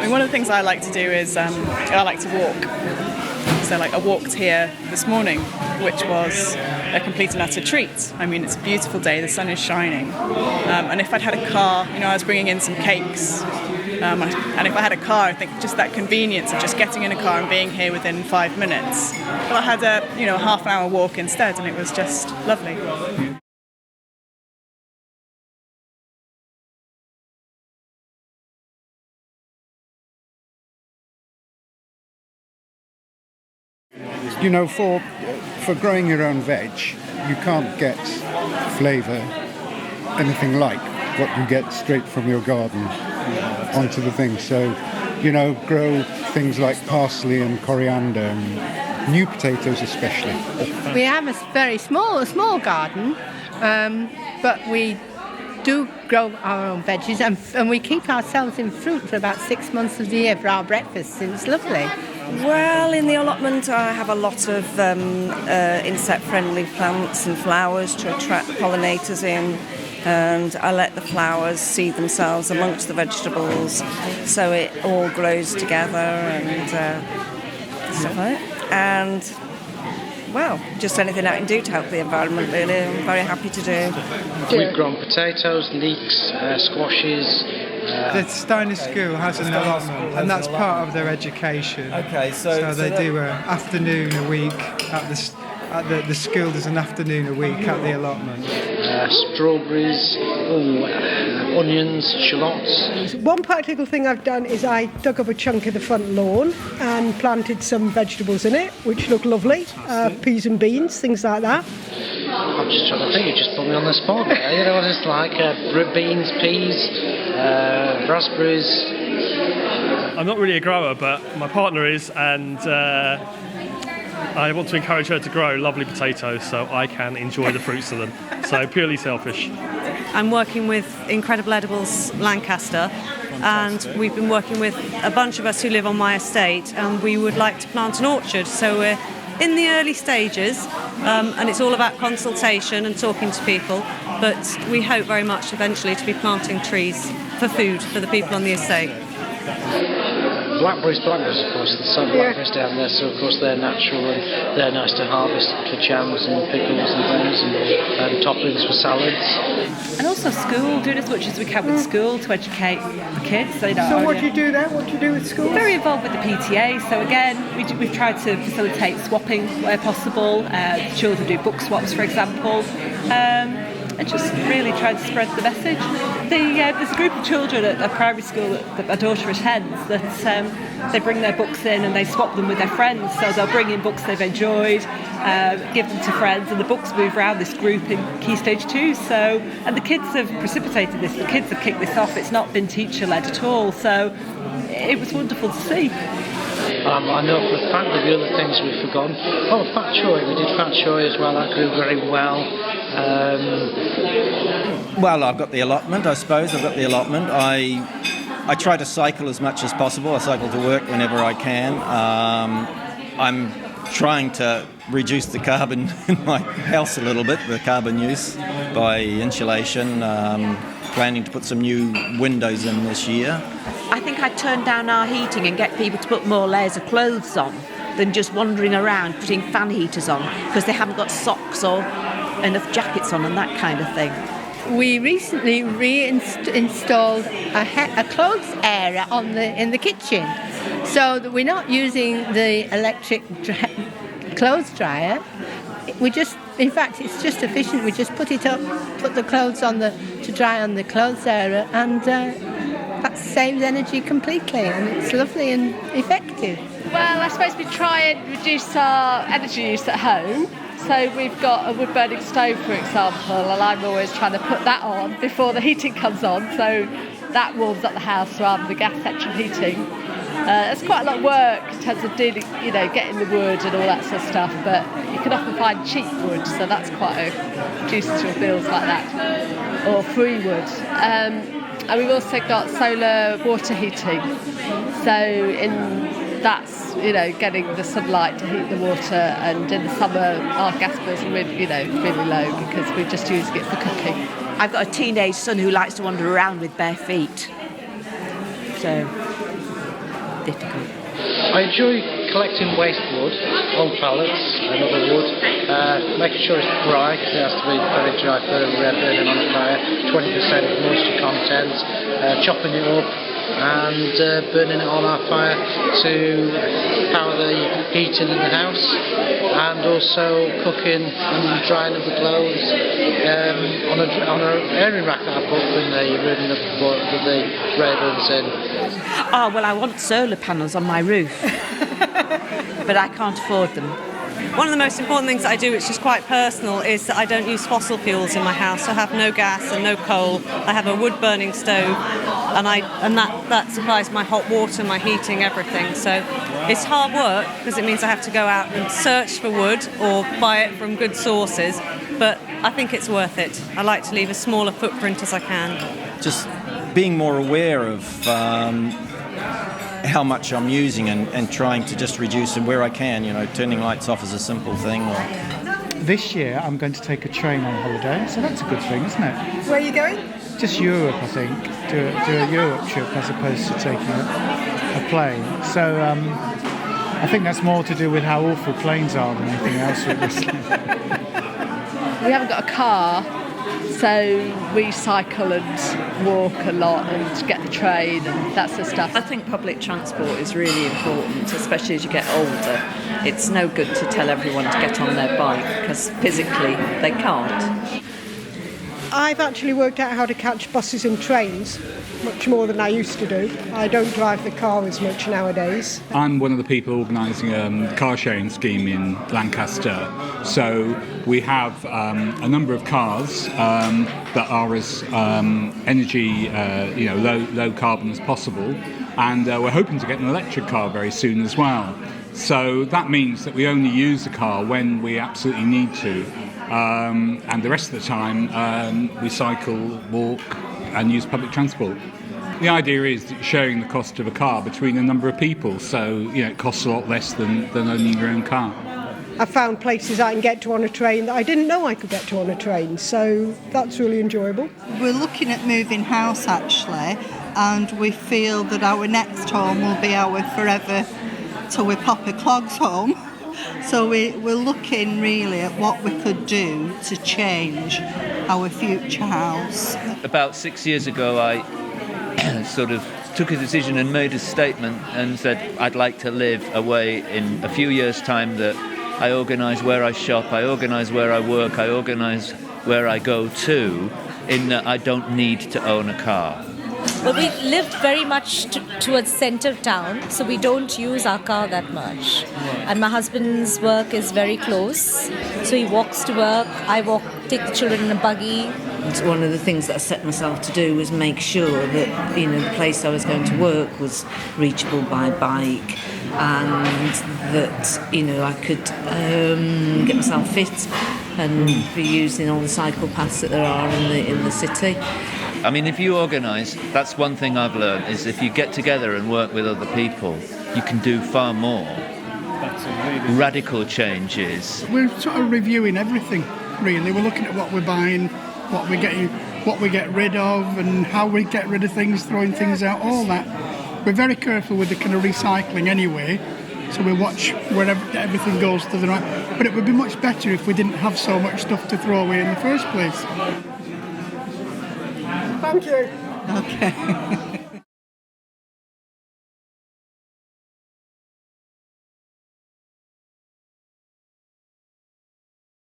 mean, one of the things I like to do is I like to walk. So I walked here this morning, which was a complete and utter treat. I mean, it's a beautiful day, the sun is shining. And if I'd had a car, I was bringing in some cakes. And if I had a car, I think just that convenience of just getting in a car and being here within 5 minutes. But I had a half an hour walk instead, and it was just lovely. For growing your own veg, you can't get flavour anything like what you get straight from your garden onto the thing. So, grow things like parsley and coriander and new potatoes especially. We have a very small garden, but we do grow our own veggies, and we keep ourselves in fruit for about 6 months of the year for our breakfasts, and it's lovely. Well, in the allotment I have a lot of insect-friendly plants and flowers to attract pollinators in, and I let the flowers seed themselves amongst the vegetables so it all grows together and stuff like that. And, well, just anything I can do to help the environment, really, I'm very happy to do. We've grown potatoes, leeks, squashes. The Steiner School has an allotment, and that's part of their education. Okay, so they do an afternoon a week at the school. There's an afternoon a week at the allotment. Strawberries, onions, shallots. One practical thing I've done is I dug up a chunk of the front lawn and planted some vegetables in it, which look lovely. Peas and beans, things like that. I'm just trying to think, you just put me on the spot. You know what it's like, beans, peas, raspberries. I'm not really a grower, but my partner is, and I want to encourage her to grow lovely potatoes so I can enjoy the fruits of them. So purely selfish. I'm working with Incredible Edibles Lancaster, and we've been working with a bunch of us who live on my estate, and we would like to plant an orchard. So we're in the early stages, and it's all about consultation and talking to people, but we hope very much eventually to be planting trees for food for the people on the estate. Blackberries, of course, there's some blackberries down there, so of course they're natural and they're nice to harvest for jams and pickles and things, and toppings for salads. And also school, doing as much as we can with school to educate the kids. So what do you do there? What do you do with school? Very involved with the PTA, so again, we've tried to facilitate swapping where possible. Children do book swaps, for example. And just really try to spread the message. There's a group of children at a primary school that my daughter attends that they bring their books in and they swap them with their friends. So they'll bring in books they've enjoyed, give them to friends, and the books move around this group in Key Stage 2. So, and the kids have precipitated this, the kids have kicked this off. It's not been teacher-led at all. So it was wonderful to see. I know for a fact that the other things we've forgotten. Fat choy. We did fat choy as well. That grew very well. Well, I've got the allotment, I suppose. I try to cycle as much as possible. I cycle to work whenever I can. I'm trying to reduce the carbon in my house a little bit, the carbon use, by insulation. Planning to put some new windows in this year. I think I'd turn down our heating and get people to put more layers of clothes on than just wandering around putting fan heaters on because they haven't got socks or enough jackets on and that kind of thing. We recently installed a clothes area in the kitchen, so that we're not using the electric clothes dryer. In fact, it's just efficient. We just put it up, put the clothes to dry on the clothes area, and that saves energy completely, and it's lovely and effective. Well, I suppose we try and reduce our energy use at home. So we've got a wood-burning stove, for example, and I'm always trying to put that on before the heating comes on, so that warms up the house rather than the gas central heating. It's quite a lot of work in terms of dealing, getting the wood and all that sort of stuff, but you can often find cheap wood, so that's quite reduces your bills like that, or free wood. And we've also got solar water heating, so that's getting the sunlight to heat the water, and in the summer our gas bills are really low because we're just using it for cooking. I've got a teenage son who likes to wander around with bare feet, so difficult. I enjoy collecting waste wood, old pallets and other wood, making sure it's dry because it has to be very dry for burning on a fire, 20% moisture content, chopping it up and burning it on our fire to power the heating in the house, and also cooking and drying of the clothes on a airing rack that I put in the room with the ravens in. Oh, well, I want solar panels on my roof, but I can't afford them. One of the most important things that I do, which is quite personal, is that I don't use fossil fuels in my house. I have no gas and no coal. I have a wood-burning stove, and that supplies my hot water, my heating, everything. So it's hard work because it means I have to go out and search for wood or buy it from good sources, but I think it's worth it. I like to leave a smaller footprint as I can. Just being more aware of how much I'm using and trying to just reduce them where I can, turning lights off is a simple thing. This year I'm going to take a train on holiday, so that's a good thing, isn't it? Where are you going? Just Europe, I think. Do a Europe trip as opposed to taking a plane. So I think that's more to do with how awful planes are than anything else. We haven't got a car, so we cycle and walk a lot and get the train and that sort of stuff. I think public transport is really important, especially as you get older. It's no good to tell everyone to get on their bike because physically they can't. I've actually worked out how to catch buses and trains much more than I used to do. I don't drive the car as much nowadays. I'm one of the people organising a car sharing scheme in Lancaster. So we have a number of cars that are as energy, low carbon as possible, and we're hoping to get an electric car very soon as well. So that means that we only use the car when we absolutely need to, and the rest of the time we cycle, walk, and use public transport. The idea is sharing the cost of a car between a number of people, so it costs a lot less than owning your own car. I found places I can get to on a train that I didn't know I could get to on a train, so that's really enjoyable. We're looking at moving house actually, and we feel that our next home will be our forever till we pop a clogs home. So we're looking really at what we could do to change our future house. About 6 years ago, I sort of took a decision and made a statement and said I'd like to live a way in a few years' time that I organise where I shop, I organise where I work, I organise where I go to, in that I don't need to own a car. Well, we lived very much towards centre of town, so we don't use our car that much. And my husband's work is very close, so he walks to work, I take the children in a buggy. One of the things that I set myself to do was make sure that the place I was going to work was reachable by bike, and that I could get myself fit and be using all the cycle paths that there are in the city. I mean, if you organise, that's one thing I've learned, is if you get together and work with other people, you can do far more radical changes. We're sort of reviewing everything, really. We're looking at what we're buying, what we get rid of, and how we get rid of things, throwing things out, all that. We're very careful with the kind of recycling anyway, so we watch where everything goes to the right. But it would be much better if we didn't have so much stuff to throw away in the first place. Thank you. Okay.